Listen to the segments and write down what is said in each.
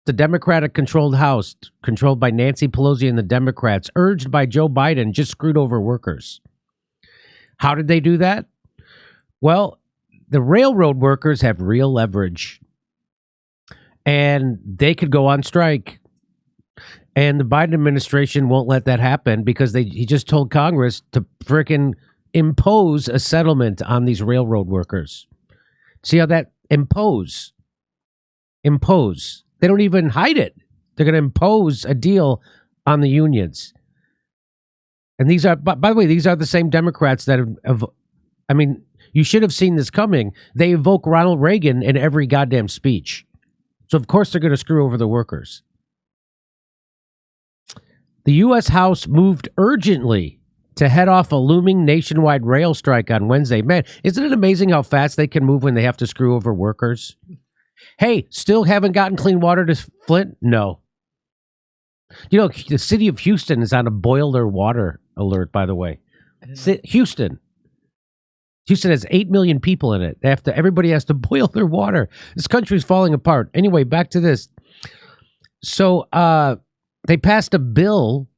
the Democratic-controlled House, controlled by Nancy Pelosi and the Democrats, urged by Joe Biden, just screwed over workers. How did they do that? Well, the railroad workers have real leverage, and they could go on strike. And the Biden administration won't let that happen because he just told Congress to frickin' impose a settlement on these railroad workers. See how that impose. They don't even hide it. They're going to impose a deal on the unions. And these are, by the way, these are the same Democrats that have, I mean, you should have seen this coming. They evoke Ronald Reagan in every goddamn speech. So of course they're going to screw over the workers. The U.S. House moved urgently to head off a looming nationwide rail strike on Wednesday. Man, isn't it amazing how fast they can move when they have to screw over workers? Hey, still haven't gotten clean water to Flint? No. You know, the city of Houston is on a boil their water alert, by the way. Houston has 8 million people in it. Everybody has to boil their water. This country's falling apart. Anyway, back to this. So they passed a bill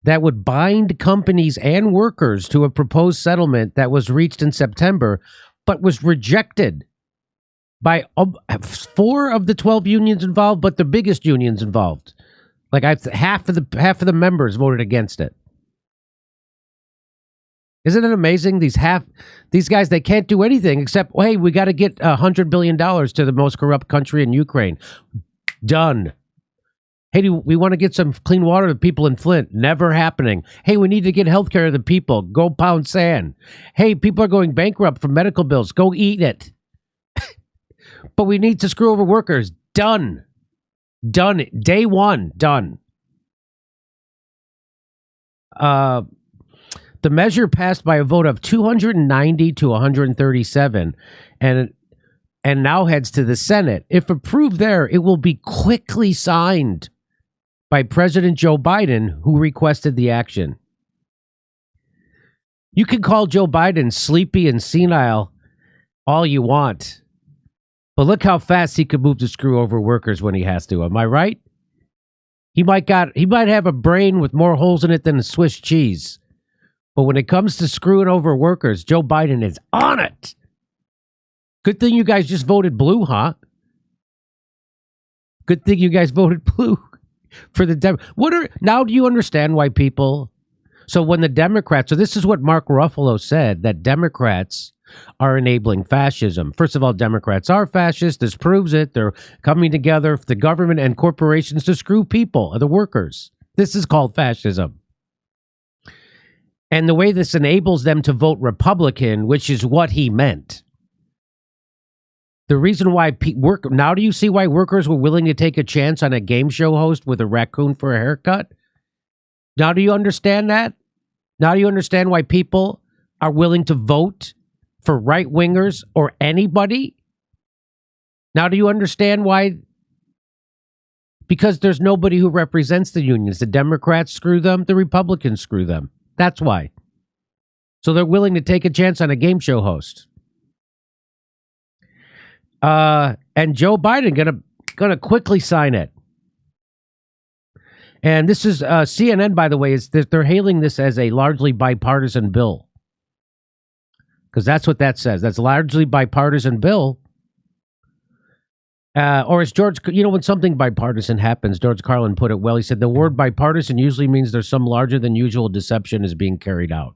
that would bind companies and workers to a proposed settlement that was reached in September, but was rejected by 4 of the 12 unions involved, but the biggest unions involved. Like half of the members voted against it. Isn't it amazing? These guys, they can't do anything except, hey, we got to get $100 billion to the most corrupt country in Ukraine. Done. Hey, we want to get some clean water to people in Flint. Never happening. Hey, we need to get health care to the people. Go pound sand. Hey, people are going bankrupt from medical bills. Go eat it. But we need to screw over workers. Done. Done. Day one. Done. The measure passed by a vote of 290 to 137 and now heads to the Senate. If approved there, it will be quickly signed by President Joe Biden, who requested the action. You can call Joe Biden sleepy and senile all you want, but look how fast he could move to screw over workers when he has to. Am I right? He might have a brain with more holes in it than a Swiss cheese. But when it comes to screwing over workers, Joe Biden is on it. Good thing you guys just voted blue, huh? Good thing you guys voted blue for the Dem. Now do you understand why people? So when the Democrats, so this is what Mark Ruffalo said, that Democrats are enabling fascism. First of all, Democrats are fascist. This proves it. They're coming together, the government and corporations, to screw people, the workers. This is called fascism. And the way this enables them to vote Republican, which is what he meant. The reason why now do you see why workers were willing to take a chance on a game show host with a raccoon for a haircut? Now do you understand that? Now do you understand why people are willing to vote for right-wingers or anybody? Now do you understand why? Because there's nobody who represents the unions. The Democrats screw them, the Republicans screw them. That's why. So they're willing to take a chance on a game show host. And Joe Biden gonna quickly sign it. And this is CNN, by the way, they're hailing this as a largely bipartisan bill. Because that's what that says. That's largely bipartisan bill. Or as George, when something bipartisan happens, George Carlin put it well. He said, the word bipartisan usually means there's some larger than usual deception is being carried out.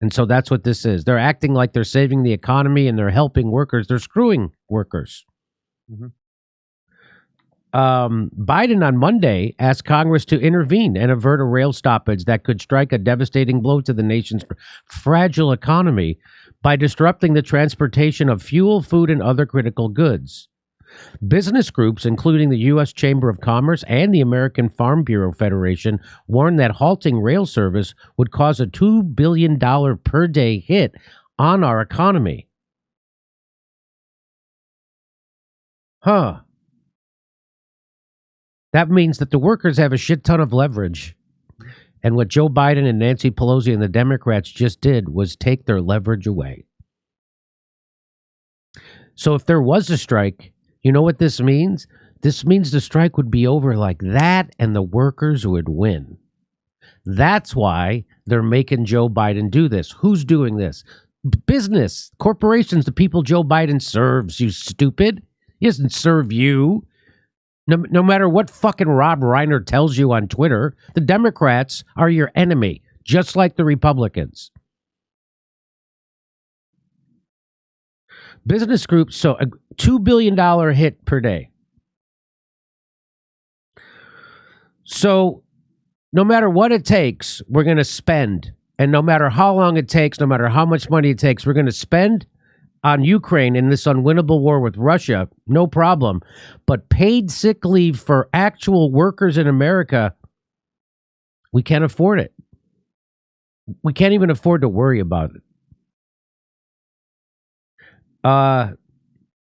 And so that's what this is. They're acting like they're saving the economy and they're helping workers. They're screwing workers. Mm-hmm. Biden on Monday asked Congress to intervene and avert a rail stoppage that could strike a devastating blow to the nation's fragile economy by disrupting the transportation of fuel, food, and other critical goods. Business groups, including the U.S. Chamber of Commerce and the American Farm Bureau Federation, warned that halting rail service would cause a $2 billion per day hit on our economy. That means that the workers have a shit ton of leverage. And what Joe Biden and Nancy Pelosi and the Democrats just did was take their leverage away. So if there was a strike, You know what this means? This means the strike would be over like that and the workers would win. That's why they're making Joe Biden do this. Who's doing this? Business, corporations, the people Joe Biden serves, you stupid. He doesn't serve you. No matter what fucking Rob Reiner tells you on Twitter, the Democrats are your enemy, just like the Republicans. Business groups, so a $2 billion hit per day. So no matter what it takes, we're going to spend. And no matter how long it takes, no matter how much money it takes, we're going to spend on Ukraine in this unwinnable war with Russia, no problem. But paid sick leave for actual workers in America, we can't afford it. We can't even afford to worry about it.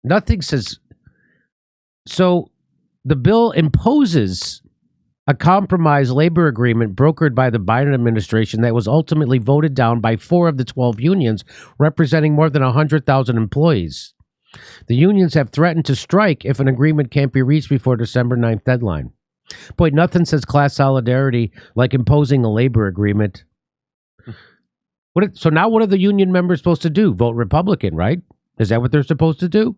Nothing says. So the bill imposes a compromise labor agreement brokered by the Biden administration that was ultimately voted down by 4 of the 12 unions, representing more than 100,000 employees. The unions have threatened to strike if an agreement can't be reached before December 9th deadline. Boy, nothing says class solidarity like imposing a labor agreement. So now what are the union members supposed to do? Vote Republican, right? Is that what they're supposed to do?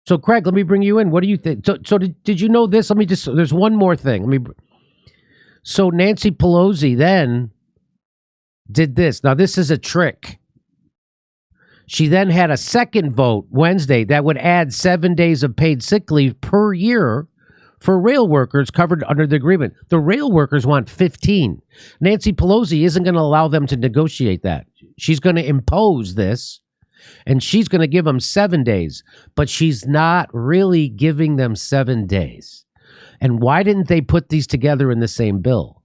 So, Craig, let me bring you in. What do you think? So did you know this? There's one more thing. So Nancy Pelosi then did this. Now, this is a trick. She then had a second vote Wednesday that would add 7 days of paid sick leave per year for rail workers covered under the agreement. The rail workers want 15. Nancy Pelosi isn't going to allow them to negotiate that. She's going to impose this. And she's going to give them 7 days, but she's not really giving them 7 days. And why didn't they put these together in the same bill?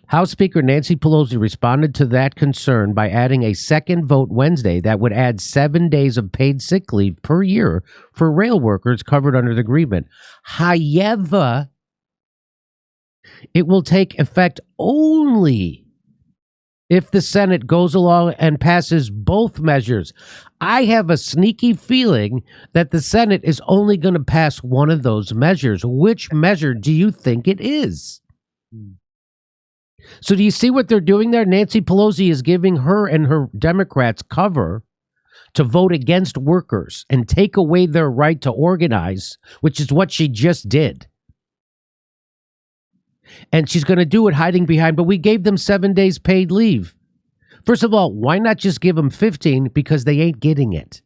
House Speaker Nancy Pelosi responded to that concern by adding a second vote Wednesday that would add 7 days of paid sick leave per year for rail workers covered under the agreement. However, it will take effect only if the Senate goes along and passes both measures. I have a sneaky feeling that the Senate is only going to pass one of those measures. Which measure do you think it is? So do you see what they're doing there? Nancy Pelosi is giving her and her Democrats cover to vote against workers and take away their right to organize, which is what she just did. And she's going to do it hiding behind, but we gave them 7 days paid leave. First of all, why not just give them 15? Because they ain't getting it.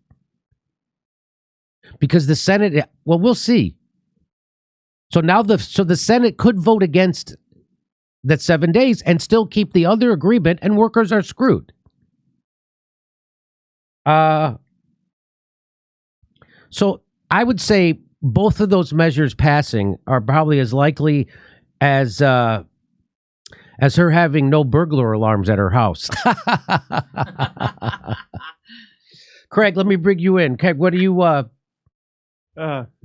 Because the Senate, well, we'll see. So now the Senate could vote against that 7 days and still keep the other agreement, and workers are screwed. So I would say both of those measures passing are probably as likely as her having no burglar alarms at her house. Craig, let me bring you in. Craig, what do you...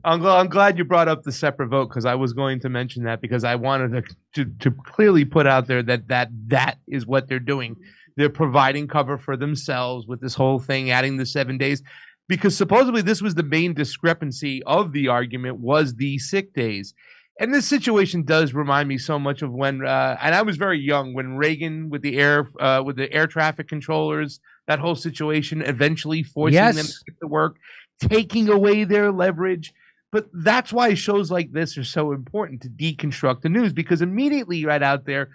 I'm glad you brought up the separate vote, because I was going to mention that, because I wanted to clearly put out there that is what they're doing. They're providing cover for themselves with this whole thing, adding the 7 days, because supposedly this was the main discrepancy of the argument, was the sick days. And this situation does remind me so much of when, and I was very young, when Reagan with the air traffic controllers, that whole situation, eventually forcing them to get to work, taking away their leverage. But that's why shows like this are so important to deconstruct the news, because immediately right out there,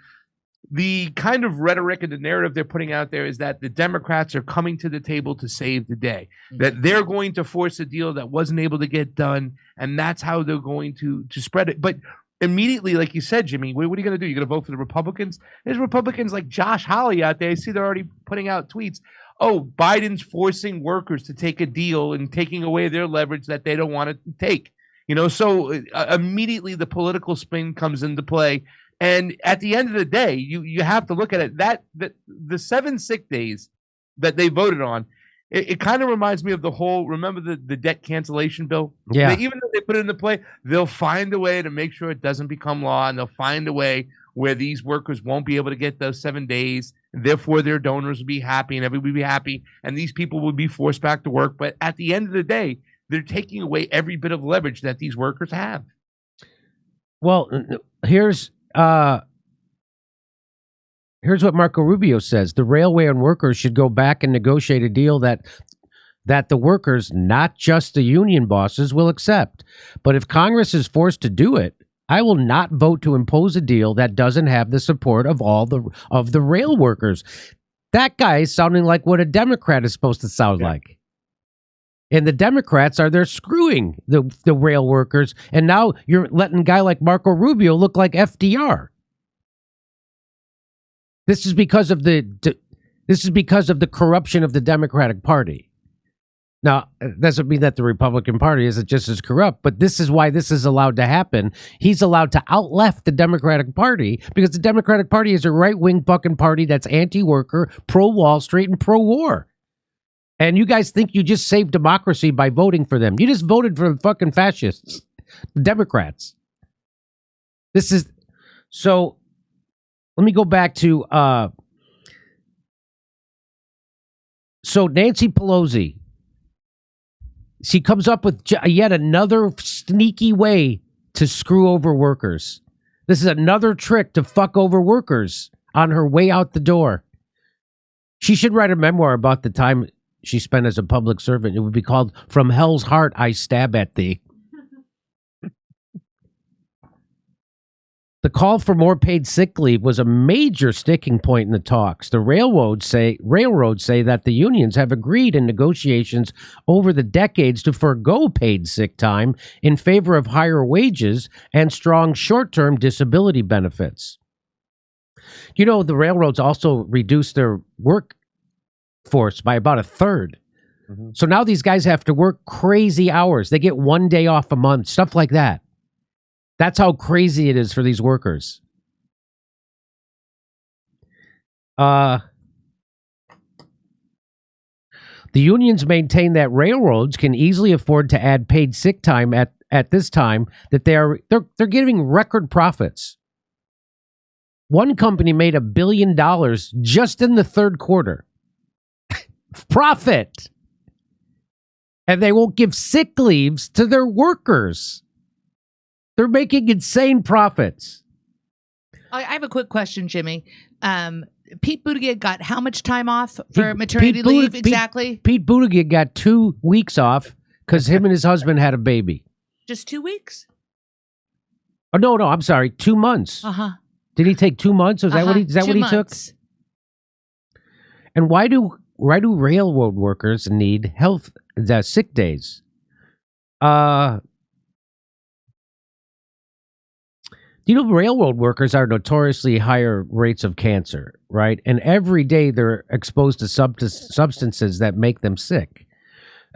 the kind of rhetoric and the narrative they're putting out there is that the Democrats are coming to the table to save the day, that they're going to force a deal that wasn't able to get done, and that's how they're going to spread it. But immediately, like you said, Jimmy, what are you going to do? You're going to vote for the Republicans? There's Republicans like Josh Hawley out there. I see they're already putting out tweets. Oh, Biden's forcing workers to take a deal and taking away their leverage that they don't want to take. So immediately the political spin comes into play. And at the end of the day, you have to look at it that the 7 sick days that they voted on, it kind of reminds me of the whole, remember the debt cancellation bill? Yeah. Even though they put it into play, they'll find a way to make sure it doesn't become law, and they'll find a way where these workers won't be able to get those 7 days. Therefore, their donors will be happy and everybody will be happy, and these people will be forced back to work. But at the end of the day, they're taking away every bit of leverage that these workers have. Well, here's what Marco Rubio says. The railway and workers should go back and negotiate a deal that the workers, not just the union bosses, will accept. But if Congress is forced to do it, I will not vote to impose a deal that doesn't have the support of all the rail workers. That guy is sounding like what a Democrat is supposed to sound like. And the Democrats are there screwing the rail workers. And now you're letting a guy like Marco Rubio look like FDR. This is because of the corruption of the Democratic Party. Now, it doesn't mean that the Republican Party isn't just as corrupt, but this is why this is allowed to happen. He's allowed to out-left the Democratic Party because the Democratic Party is a right-wing fucking party that's anti-worker, pro-Wall Street, and pro-war. And you guys think you just saved democracy by voting for them. You just voted for the fucking fascists, the Democrats. This is... So, let me go back to... So, Nancy Pelosi... She comes up with yet another sneaky way to screw over workers. This is another trick to fuck over workers on her way out the door. She should write a memoir about the time she spent as a public servant. It would be called From Hell's Heart, I Stab at Thee. The call for more paid sick leave was a major sticking point in the talks. The railroads say that the unions have agreed in negotiations over the decades to forgo paid sick time in favor of higher wages and strong short-term disability benefits. You know, the railroads also reduced their workforce by about a third. Mm-hmm. So now these guys have to work crazy hours. They get 1 day off a month, stuff like that. That's how crazy it is for these workers. The unions maintain that railroads can easily afford to add paid sick time at this time, that they're getting record profits. One company made $1 billion just in the third quarter. Profit. And they won't give sick leaves to their workers. They're making insane profits. I have a quick question, Jimmy. Pete Buttigieg got how much time off for maternity leave exactly? Pete Buttigieg got 2 weeks off because him and his husband had a baby. Just 2 weeks? Oh no, I'm sorry, 2 months. Did he take 2 months? Is that what he took? And why do railroad workers need sick days? You know, railroad workers are notoriously higher rates of cancer, right? And every day they're exposed to substances that make them sick.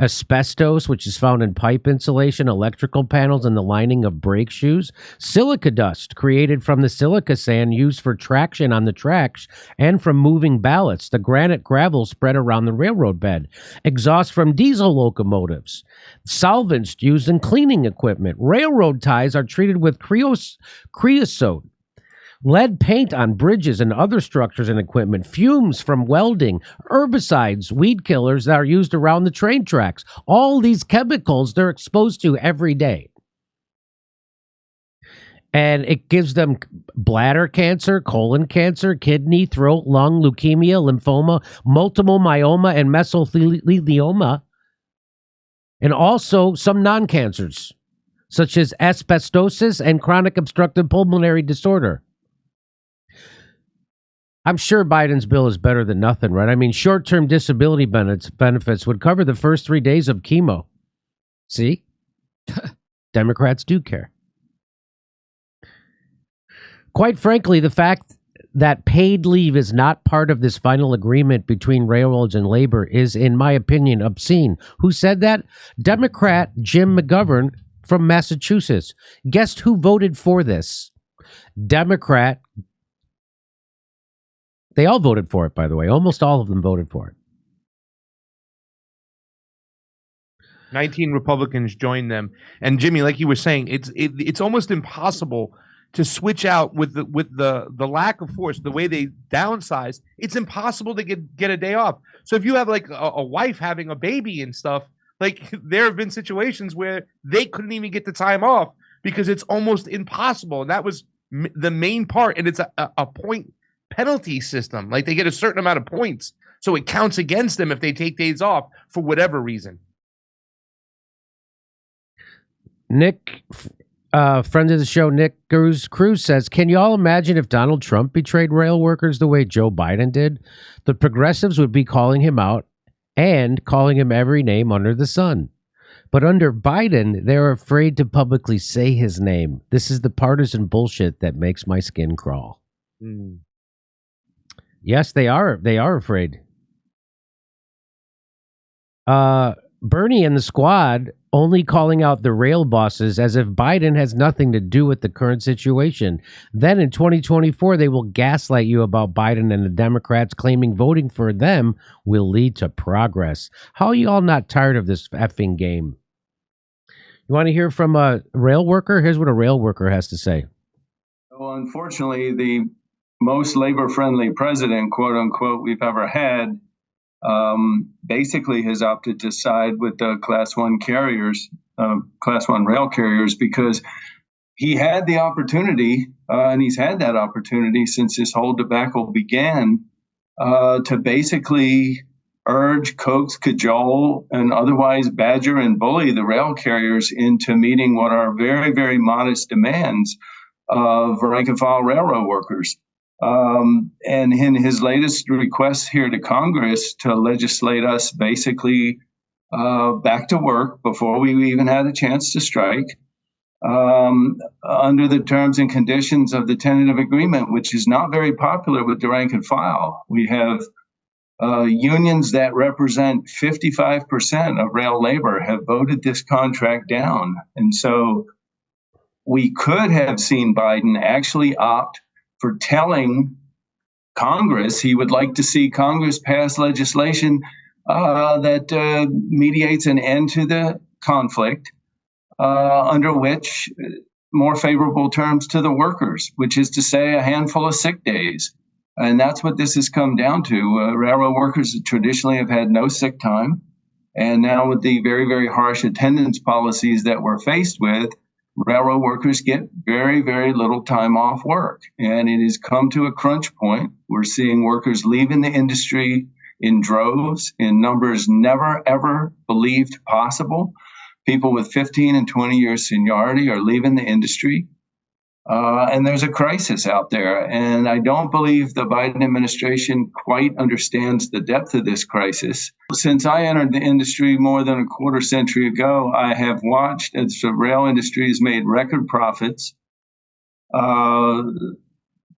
Asbestos, which is found in pipe insulation, electrical panels, and the lining of brake shoes. Silica dust, created from the silica sand used for traction on the tracks and from moving ballots. The granite gravel spread around the railroad bed. Exhaust from diesel locomotives. Solvents used in cleaning equipment. Railroad ties are treated with creosote. Lead paint on bridges and other structures and equipment, fumes from welding, herbicides, weed killers that are used around the train tracks. All these chemicals they're exposed to every day. And it gives them bladder cancer, colon cancer, kidney, throat, lung, leukemia, lymphoma, multiple myeloma, and mesothelioma. And also some non-cancers, such as asbestosis and chronic obstructive pulmonary disorder. I'm sure Biden's bill is better than nothing, right? I mean, short-term disability benefits would cover the first 3 days of chemo. See? Democrats do care. Quite frankly, the fact that paid leave is not part of this final agreement between railroads and labor is, in my opinion, obscene. Who said that? Democrat Jim McGovern from Massachusetts. Guess who voted for this? Democrat. They all voted for it, by the way. Almost all of them voted for it. 19 Republicans joined them. And Jimmy, like you were saying, it's almost impossible to switch out with the lack of force, the way they downsized, it's impossible to get a day off. So if you have like a wife having a baby and stuff, like there have been situations where they couldn't even get the time off because it's almost impossible. And that was the main part. And it's a point penalty system. Like they get a certain amount of points. So it counts against them if they take days off for whatever reason. Nick, friend of the show, Nick Cruz says, can you all imagine if Donald Trump betrayed rail workers the way Joe Biden did? The progressives would be calling him out and calling him every name under the sun. But under Biden, they're afraid to publicly say his name. This is the partisan bullshit that makes my skin crawl. Mm. Yes, they are. They are afraid. Bernie and the squad only calling out the rail bosses as if Biden has nothing to do with the current situation. Then in 2024, they will gaslight you about Biden and the Democrats, claiming voting for them will lead to progress. How are you all not tired of this effing game? You want to hear from a rail worker? Here's what a rail worker has to say. Well, unfortunately, the most labor-friendly president, quote unquote, we've ever had, basically has opted to side with the Class 1 carriers, Class 1 rail carriers, because he had the opportunity, and he's had that opportunity since this whole debacle began, to basically urge, coax, cajole, and otherwise badger and bully the rail carriers into meeting what are very, very modest demands of rank-and-file railroad workers. And in his latest request here to Congress to legislate us basically back to work before we even had a chance to strike, under the terms and conditions of the tentative agreement, which is not very popular with the rank and file. We have unions that represent 55% of rail labor have voted this contract down. And so we could have seen Biden actually opt for telling Congress he would like to see Congress pass legislation that mediates an end to the conflict, under which more favorable terms to the workers, which is to say a handful of sick days. And that's what this has come down to. Railroad workers traditionally have had no sick time. And now with the very, very harsh attendance policies that we're faced with, railroad workers get very, very little time off work. And it has come to a crunch point. We're seeing workers leaving the industry in droves, in numbers never, ever believed possible. People with 15 and 20 years seniority are leaving the industry. And there's a crisis out there. And I don't believe the Biden administration quite understands the depth of this crisis. Since I entered the industry more than a quarter century ago, I have watched as the rail industry has made record profits. The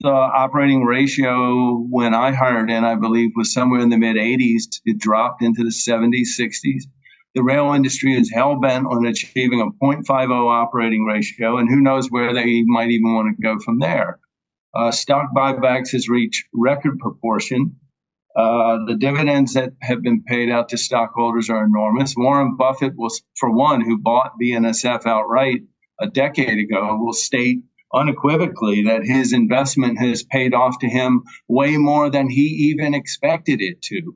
operating ratio when I hired in, I believe, was somewhere in the mid-80s. It dropped into the 70s, 60s. The rail industry is hell-bent on achieving a 0.50 operating ratio, and who knows where they might even want to go from there. Stock buybacks has reached record proportion. The dividends that have been paid out to stockholders are enormous. Warren Buffett, was, for one, who bought BNSF outright a decade ago, will state unequivocally that his investment has paid off to him way more than he even expected it to.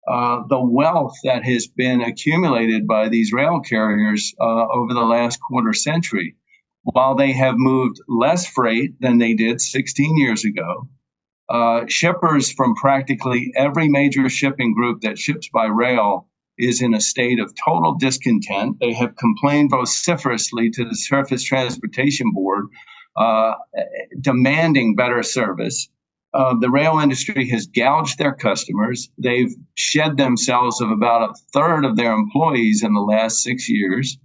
The wealth that has been accumulated by these rail carriers over the last quarter century, while they have moved less freight than they did 16 years ago, shippers from practically every major shipping group that ships by rail is in a state of total discontent. They have complained vociferously to the Surface Transportation Board, demanding better service. The rail industry has gouged their customers. They've shed themselves of about a third of their employees in the last 6 years.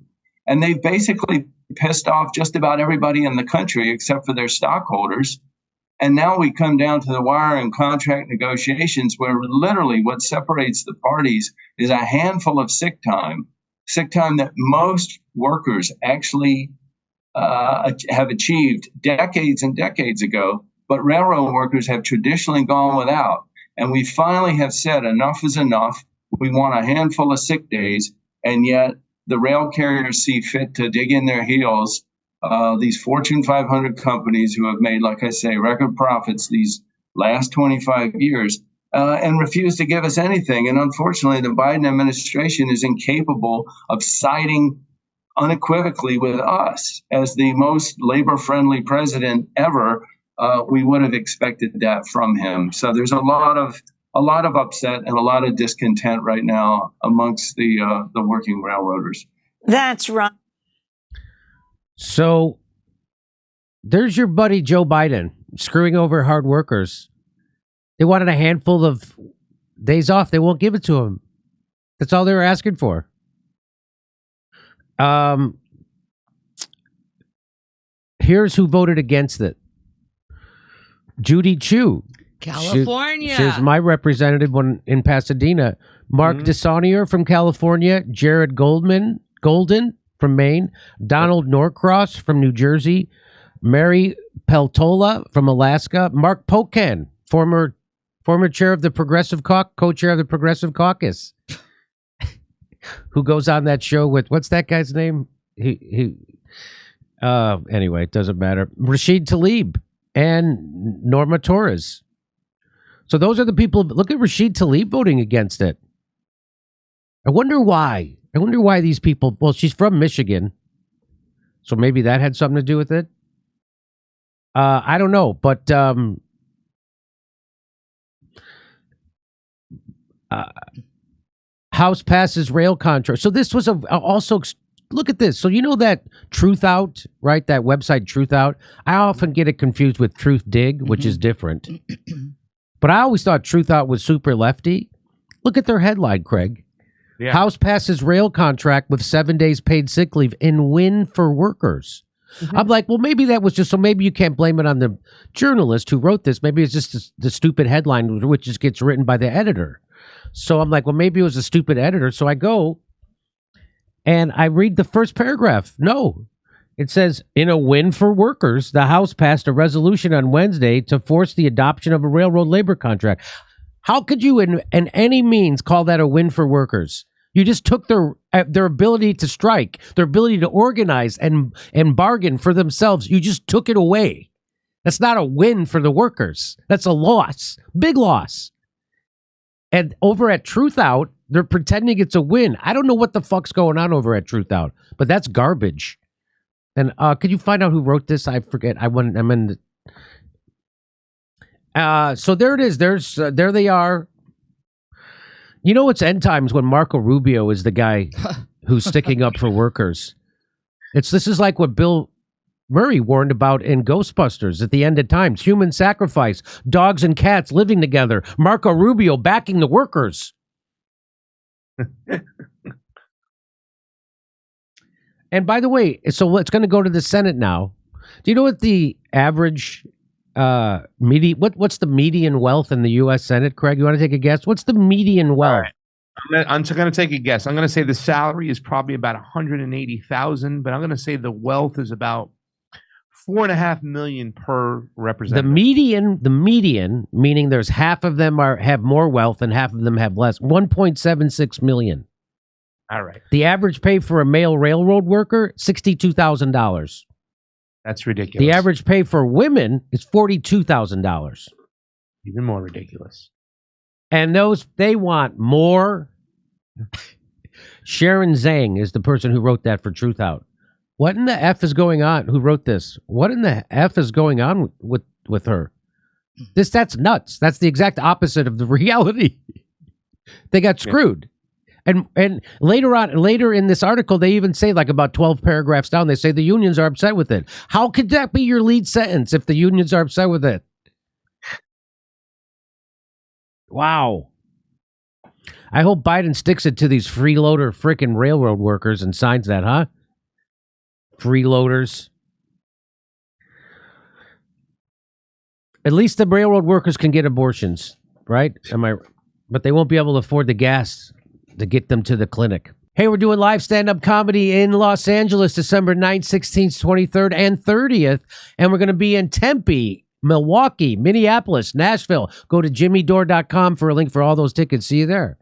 And they've basically pissed off just about everybody in the country except for their stockholders. And now we come down to the wire in contract negotiations where literally what separates the parties is a handful of sick time that most workers actually have achieved decades and decades ago. But railroad workers have traditionally gone without. And we finally have said enough is enough. We want a handful of sick days. And yet the rail carriers see fit to dig in their heels these Fortune 500 companies who have made, like I say, record profits these last 25 years and refuse to give us anything. And unfortunately, the Biden administration is incapable of siding unequivocally with us as the most labor-friendly president ever. We would have expected that from him. So there's a lot of upset and a lot of discontent right now amongst the working railroaders. That's right. So there's your buddy Joe Biden screwing over hard workers. They wanted a handful of days off. They won't give it to him. That's all they were asking for. Here's who voted against it. Judy Chu. California. She's my representative in Pasadena. Mark DeSaunier from California. Jared Golden from Maine. Donald Norcross from New Jersey. Mary Peltola from Alaska. Mark Pocan, former chair of the Progressive co-chair of the Progressive Caucus, who goes on that show with, what's that guy's name? Anyway, it doesn't matter. Rashid Tlaib and Norma Torres. So those are the people. Look at Rashid Tlaib voting against it. I wonder why. These people, well, she's from Michigan, so maybe that had something to do with it. I don't know, but House passes rail contract. So this was also, look at this. So you know that Truth Out, right? That website Truth Out. I often get it confused with Truth Dig, which is different. But I always thought Truth Out was super lefty. Look at their headline, Craig. Yeah. House passes rail contract with 7 days paid sick leave in win for workers. I'm like, well, maybe that was just, so maybe you can't blame it on the journalist who wrote this. Maybe it's just the stupid headline, which just gets written by the editor. So I'm like, well, maybe it was a stupid editor. So I go and I read the first paragraph. No, it says, in a win for workers, the House passed a resolution on Wednesday to force the adoption of a railroad labor contract. How could you in any means call that a win for workers? You just took their ability to strike, their ability to organize and bargain for themselves. You just took it away. That's not a win for the workers. That's a loss, big loss. And over at Truth Out, they're pretending it's a win. I don't know what the fuck's going on over at Truth Out, but that's garbage. And could you find out who wrote this? I forget. I'm in. So there it is. There they are. You know, it's end times when Marco Rubio is the guy who's sticking up for workers. This is like what Bill Murray warned about in Ghostbusters at the end of times. Human sacrifice, dogs and cats living together. Marco Rubio backing the workers. And by the way, so it's going to go to the Senate now. Do you know what the average what's the median wealth in the U.S. Senate, Craig? You want to take a guess? What's the median wealth? Right. I'm going to take a guess. I'm going to say the salary is probably about $180,000, but I'm going to say the wealth is about $4.5 million per representative. The median, meaning there's half of them have more wealth and half of them have less. $1.76 million. All right. The average pay for a male railroad worker, $62,000. That's ridiculous. The average pay for women is $42,000. Even more ridiculous. And they want more. Sharon Zhang is the person who wrote that for Truth Out. What in the F is going on? Who wrote this? What in the F is going on with her? That's nuts. That's the exact opposite of the reality. They got screwed. And later in this article, they even say, like about 12 paragraphs down, they say the unions are upset with it. How could that be your lead sentence if the unions are upset with it? Wow. I hope Biden sticks it to these freeloader freaking railroad workers and signs that, huh? Freeloaders. At least the railroad workers can get abortions, right? But they won't be able to afford the gas to get them to the clinic. Hey, we're doing live stand-up comedy in Los Angeles, December 9th, 16th, 23rd, and 30th. And we're going to be in Tempe, Milwaukee, Minneapolis, Nashville. Go to jimmydore.com for a link for all those tickets. See you there.